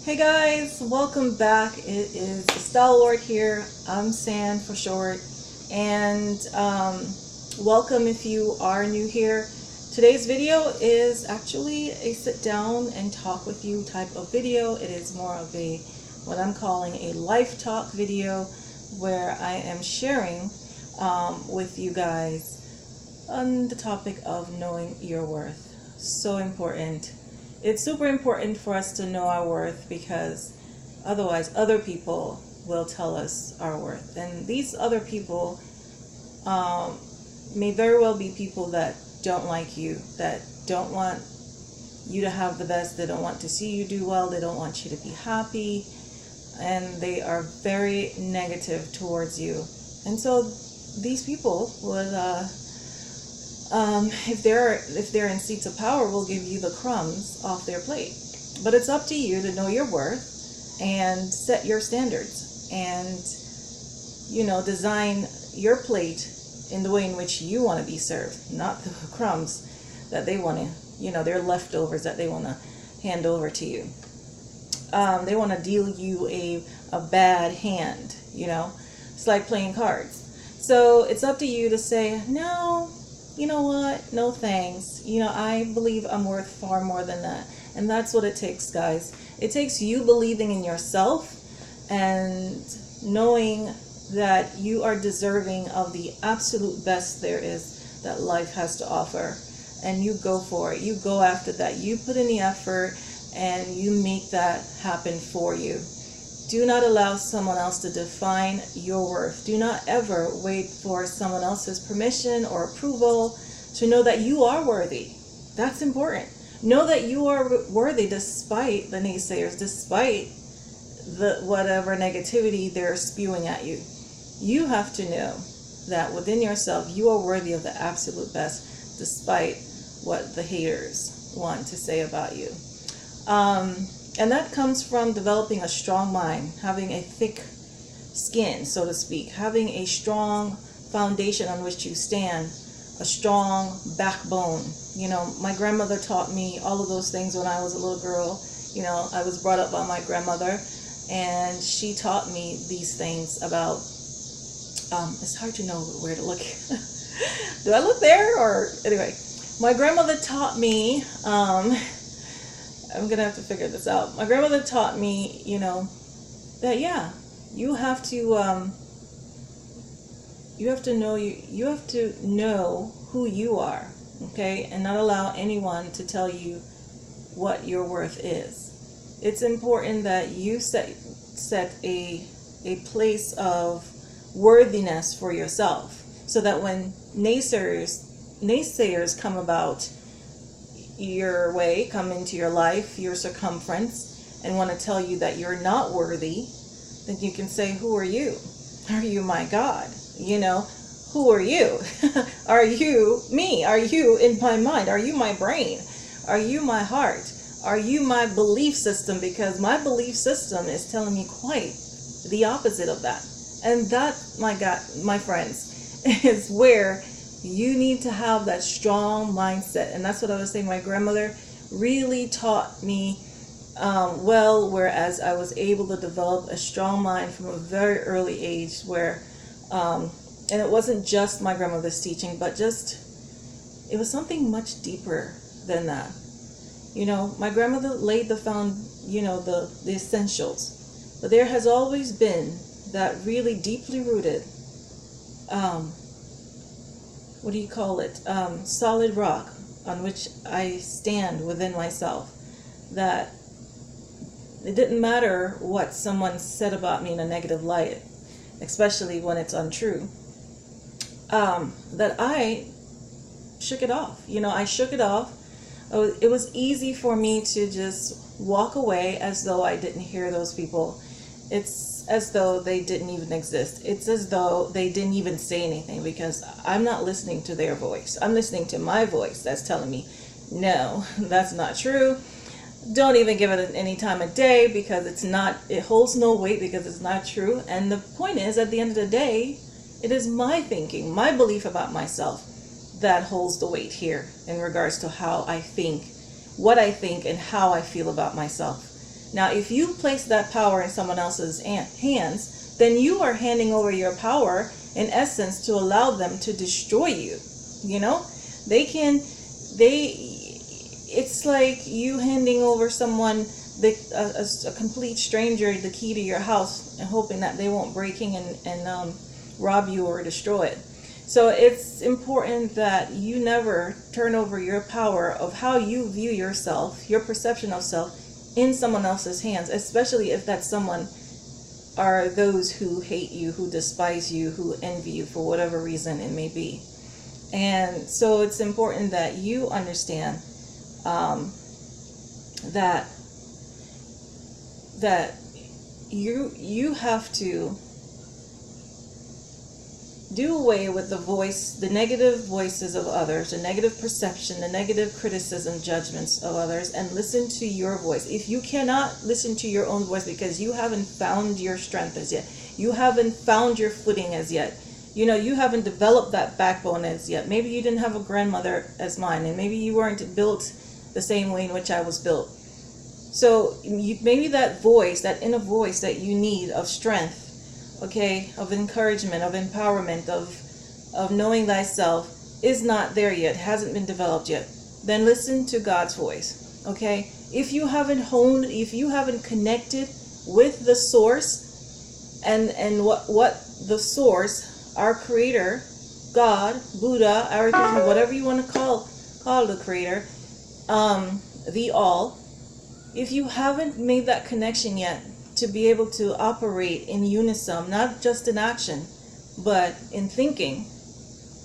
Hey guys, welcome back. It is the Stalwart here. I'm San for short. And welcome if you are new here. Today's video is actually a sit down and talk with you type of video. It is more of a what I'm calling a life talk video where I am sharing with you guys on the topic of knowing your worth. So important. It's super important for us to know our worth because otherwise other people will tell us our worth. And these other people may very well be people that don't like you, that don't want you to have the best, they don't want to see you do well, they don't want you to be happy, and they are very negative towards you. And so these people would if they're in seats of power, will give you the crumbs off their plate. But it's up to you to know your worth and set your standards and design your plate in the way in which you want to be served, not the crumbs that they want to, their leftovers that they want to hand over to you. They want to deal you a bad hand. It's like playing cards. So it's up to you to say, no, you know what? No thanks. I believe I'm worth far more than that. And that's what it takes, guys. It takes you believing in yourself and knowing that you are deserving of the absolute best there is that life has to offer. And you go for it. You go after that. You put in the effort and you make that happen for you. Do not allow someone else to define your worth. Do not ever wait for someone else's permission or approval to know that you are worthy. That's important. Know that you are worthy despite the naysayers, despite the whatever negativity they're spewing at you. You have to know that within yourself, you are worthy of the absolute best despite what the haters want to say about you. And that comes from developing a strong mind, having a thick skin, so to speak, having a strong foundation on which you stand, a strong backbone. My grandmother taught me all of those things when I was a little girl. I was brought up by my grandmother, and she taught me these things about, it's hard to know where to look. Do I look there? Or anyway, my grandmother taught me, I'm gonna have to figure this out. My grandmother taught me, that you have to know who you are, okay, and not allow anyone to tell you what your worth is. It's important that you set a place of worthiness for yourself, so that when naysayers come about your way, come into your life, your circumference, and want to tell you that you're not worthy, then you can say, who are you? Are you my God? Who are you? Are you me? Are you in my mind? Are you my brain? Are you my heart? Are you my belief system? Because my belief system is telling me quite the opposite of that. And that, my God, my friends, is where you need to have that strong mindset. And that's what I was saying. My grandmother really taught me whereas I was able to develop a strong mind from a very early age where, and it wasn't just my grandmother's teaching, but it was something much deeper than that. My grandmother laid the the essentials, but there has always been that really deeply rooted, solid rock on which I stand within myself, that it didn't matter what someone said about me in a negative light, especially when it's untrue, that I shook it off. I shook it off. It was easy for me to just walk away as though I didn't hear those people. It's as though they didn't even exist. It's as though they didn't even say anything, because I'm not listening to their voice. I'm listening to my voice that's telling me, no, that's not true. Don't even give it any time of day, because it holds no weight, because it's not true. And the point is, at the end of the day, it is my thinking, my belief about myself that holds the weight here in regards to how I think, what I think, and how I feel about myself. Now, if you place that power in someone else's hands, then you are handing over your power, in essence, to allow them to destroy you. You know, it's like you handing over someone, a complete stranger, the key to your house, and hoping that they won't break in and rob you or destroy it. So it's important that you never turn over your power of how you view yourself, your perception of self, in someone else's hands, especially if that someone are those who hate you, who despise you, who envy you for whatever reason it may be. And so it's important that you understand that you have to do away with the negative voices of others, the negative perception, the negative criticism, judgments of others, and listen to your voice. If you cannot listen to your own voice because you haven't found your strength as yet, you haven't found your footing as yet, you haven't developed that backbone as yet. Maybe you didn't have a grandmother as mine, and maybe you weren't built the same way in which I was built. So maybe that voice, that inner voice that you need of strength, okay, of encouragement, of empowerment, of knowing thyself is not there yet, hasn't been developed yet. Then listen to God's voice, okay? If you haven't connected with the source and what the source, our creator, God, Buddha, everything, whatever you want to call the creator, the all, if you haven't made that connection yet, to be able to operate in unison, not just in action, but in thinking,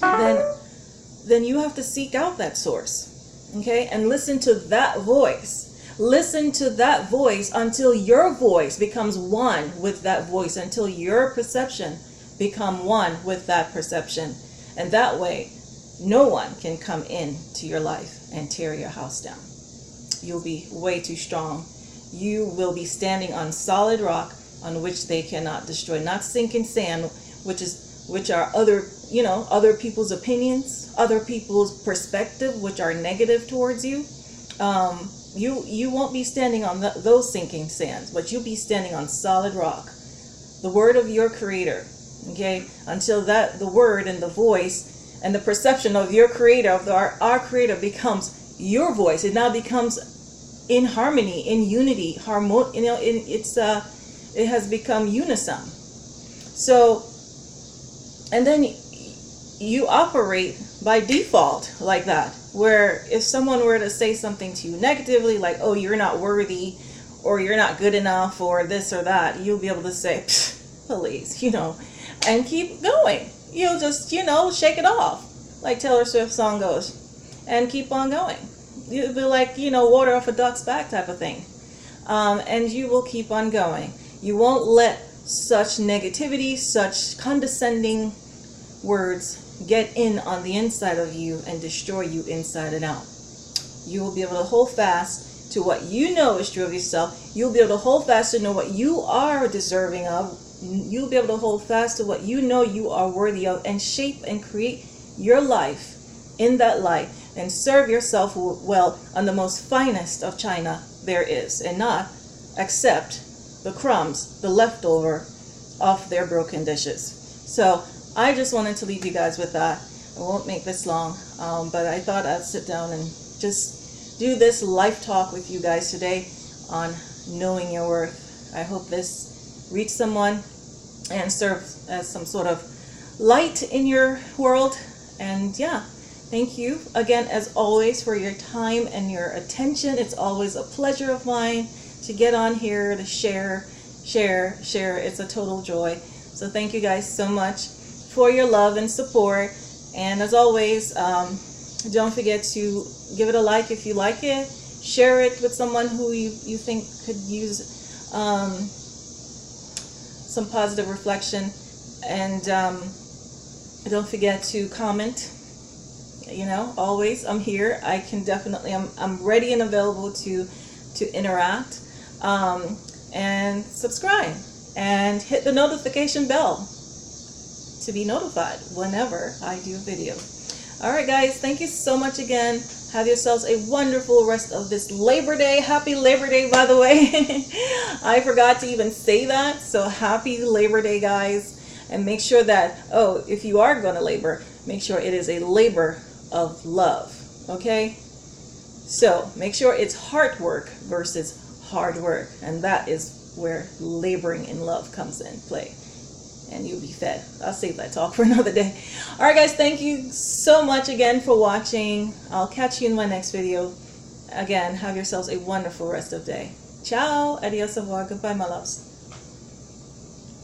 then you have to seek out that source, okay? And listen to that voice. Listen to that voice until your voice becomes one with that voice, until your perception become one with that perception. And that way, no one can come into your life and tear your house down. You'll be way too strong. You will be standing on solid rock on which they cannot destroy, not sinking sand, which are other people's opinions, other people's perspective, which are negative towards you. You won't be standing on those sinking sands, but you'll be standing on solid rock, the word of your creator. Okay, until the word and the voice and the perception of your creator, of our creator, becomes your voice. It now becomes in harmony, in unity, it has become unison. So, and then you operate by default like that, where if someone were to say something to you negatively, like, oh, you're not worthy, or you're not good enough, or this or that, you'll be able to say, please, and keep going. You'll just, shake it off, like Taylor Swift's song goes, and keep on going. You'll be like, water off a duck's back type of thing. And you will keep on going. You won't let such negativity, such condescending words get in on the inside of you and destroy you inside and out. You will be able to hold fast to what you know is true of yourself. You'll be able to hold fast to know what you are deserving of. You'll be able to hold fast to what you know you are worthy of, and shape and create your life in that light, and serve yourself well on the most finest of china there is, and not accept the crumbs, the leftover of their broken dishes. So I just wanted to leave you guys with that. I won't make this long, but I thought I'd sit down and just do this life talk with you guys today on knowing your worth. I hope this reached someone and serve as some sort of light in your world. And yeah, thank you again, as always, for your time and your attention. It's always a pleasure of mine to get on here to share. It's a total joy. So thank you guys so much for your love and support. And as always, don't forget to give it a like if you like it. Share it with someone who you think could use some positive reflection. And don't forget to comment. Always, I'm here. I can definitely, I'm ready and available to interact. And subscribe and hit the notification bell to be notified whenever I do a video. All right, guys, thank you so much again. Have yourselves a wonderful rest of this Labor Day. Happy Labor Day, by the way. I forgot to even say that. So happy Labor Day, guys. And make sure that, oh, if you are going to labor, make sure it is a labor of love. Okay? So make sure it's heart work versus hard work. And that is where laboring in love comes in play. And you'll be fed. I'll save that talk for another day. All right, guys, thank you so much again for watching. I'll catch you in my next video. Again, have yourselves a wonderful rest of the day. Ciao. Adios. Au revoir. Goodbye, my loves.